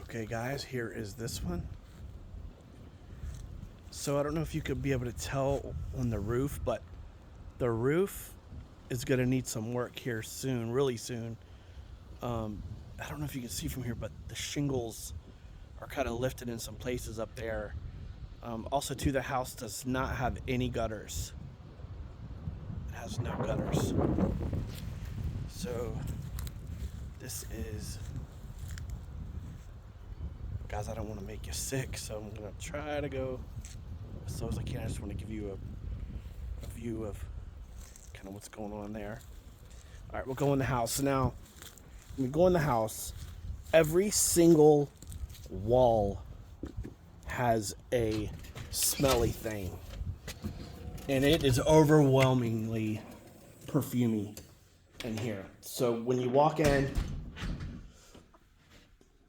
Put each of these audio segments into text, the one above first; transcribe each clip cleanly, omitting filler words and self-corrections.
Okay, guys, here is this one. So I don't know if you could be able to tell on the roof, but the roof is going to need some work here soon, really soon. I don't know if you can see from here, but the shingles are kind of lifted in some places up there. Also, too, the house does not have any gutters. It has no gutters. So this is, guys, I don't want to make you sick, so I'm going to try to go as slow as I can. I just want to give you a view of kind of what's going on there. All right, we'll go in the house. Now, when we go in the house, every single wall has a smelly thing. And it is overwhelmingly perfumey in here. So when you walk in,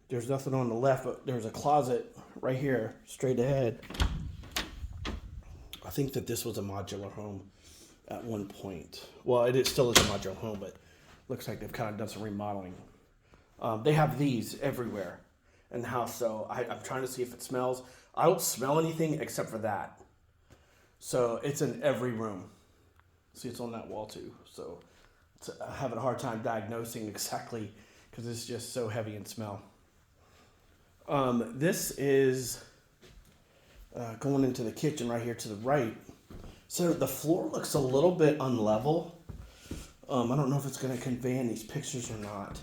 there's nothing on the left, but there's a closet right here, straight ahead. I think that this was a modular home at one point. Well, it still is a modular home, but looks like they've kind of done some remodeling. They have these everywhere in the house, so I'm trying to see if it smells. I don't smell anything except for that. So it's in every room. See, it's on that wall too. So I'm having a hard time diagnosing exactly because it's just so heavy in smell. This is going into the kitchen right here to the right. So the floor looks a little bit unlevel. I don't know if it's going to convey in these pictures or not.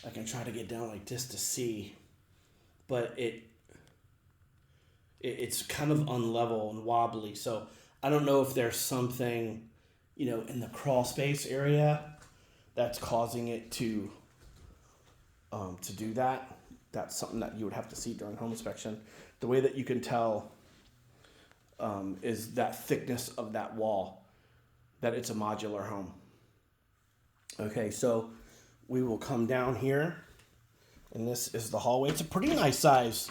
I can try to get down like this to see, but it's kind of unlevel and wobbly. So I don't know if there's something, in the crawl space area that's causing it to do that. That's something that you would have to see during home inspection. The way that you can tell is that thickness of that wall, that it's a modular home. Okay, so we will come down here, and this is the hallway. It's a pretty nice size,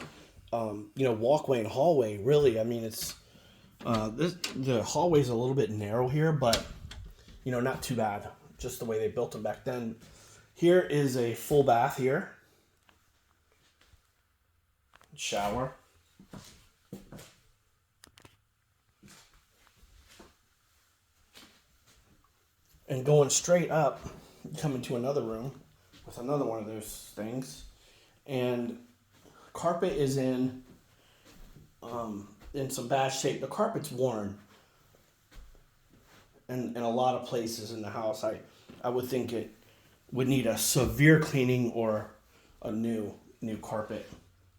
walkway and hallway. Really, I mean, it's the hallway's a little bit narrow here, but not too bad. Just the way they built them back then. Here is a full bath here, shower. And going straight up, you come into another room with another one of those things. And carpet is in some bad shape. The carpet's worn in a lot of places in the house. I would think it would need a severe cleaning or a new carpet.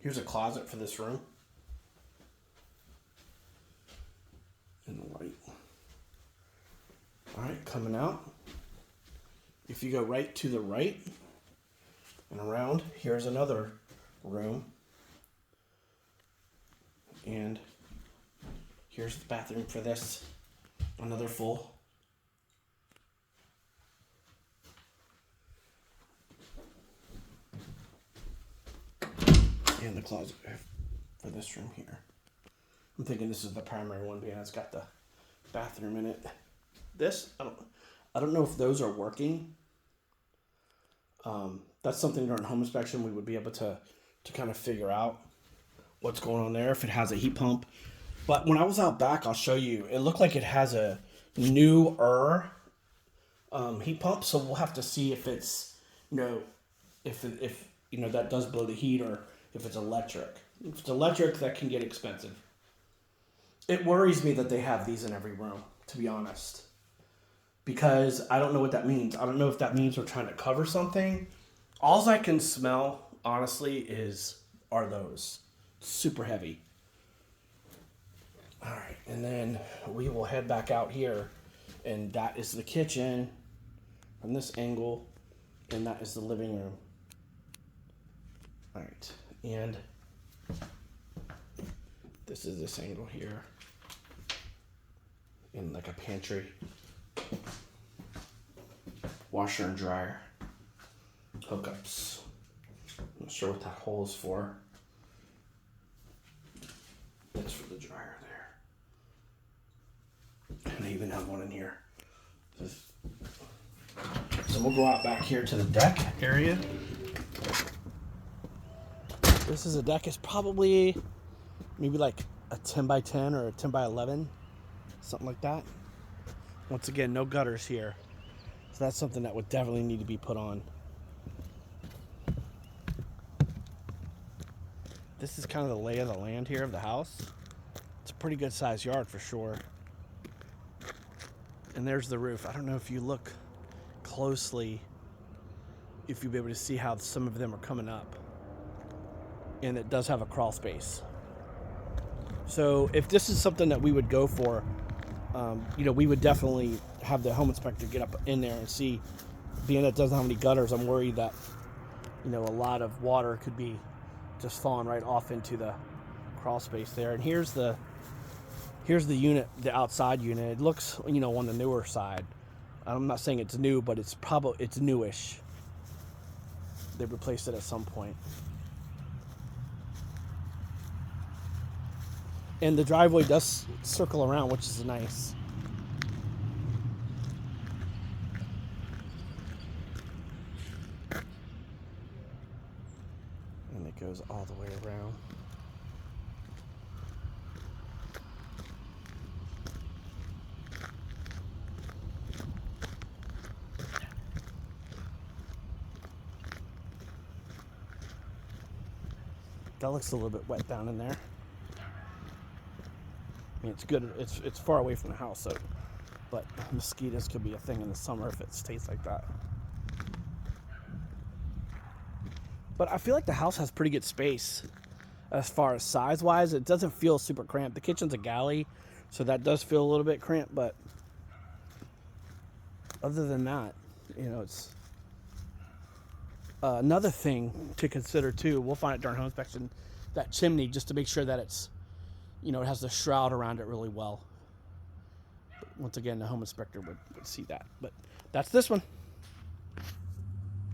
Here's a closet for this room. In the white. All right, coming out. If you go right to the right and around, here's another room. And here's the bathroom for this. Another full. And the closet for this room here. I'm thinking this is the primary one, because it's got the bathroom in it. This, I don't know if those are working. That's something during home inspection we would be able to kind of figure out what's going on there, if it has a heat pump. But when I was out back, I'll show you, it looked like it has a newer heat pump, so we'll have to see if it's, if that does blow the heat, or if it's electric. If it's electric, that can get expensive. It worries me that they have these in every room, to be honest, because I don't know what that means. I don't know if that means we're trying to cover something. All I can smell, honestly, are those. Super heavy. All right, and then we will head back out here, and that is the kitchen from this angle, and that is the living room. All right, and this is this angle here, in like a pantry, washer and dryer, hookups. I'm not sure what that hole is for. That's for the dryer there. And I even have one in here. So we'll go out back here to the deck area. This is a deck. It's probably maybe like a 10 by 10 or a 10 by 11, something like that. Once again, no gutters here. So that's something that would definitely need to be put on. This is kind of the lay of the land here of the house. It's a pretty good sized yard for sure. And there's the roof. I don't know if you look closely, if you'll be able to see how some of them are coming up. And it does have a crawl space. So if this is something that we would go for, we would definitely have the home inspector get up in there and see. Being that it doesn't have any gutters, I'm worried that, a lot of water could be just falling right off into the crawl space there. And here's the unit, the outside unit. It looks, on the newer side. I'm not saying it's new, but it's newish. They replaced it at some point. And the driveway does circle around, which is nice. And it goes all the way around. That looks a little bit wet down in there. I mean, it's good. It's far away from the house, so, but mosquitoes could be a thing in the summer if it stays like that. But I feel like the house has pretty good space as far as size-wise. It doesn't feel super cramped. The kitchen's a galley, so that does feel a little bit cramped, but other than that, it's another thing to consider too. We'll find it during home inspection, that chimney, just to make sure that it's, it has the shroud around it really well. But once again, the home inspector would see that. But that's this one.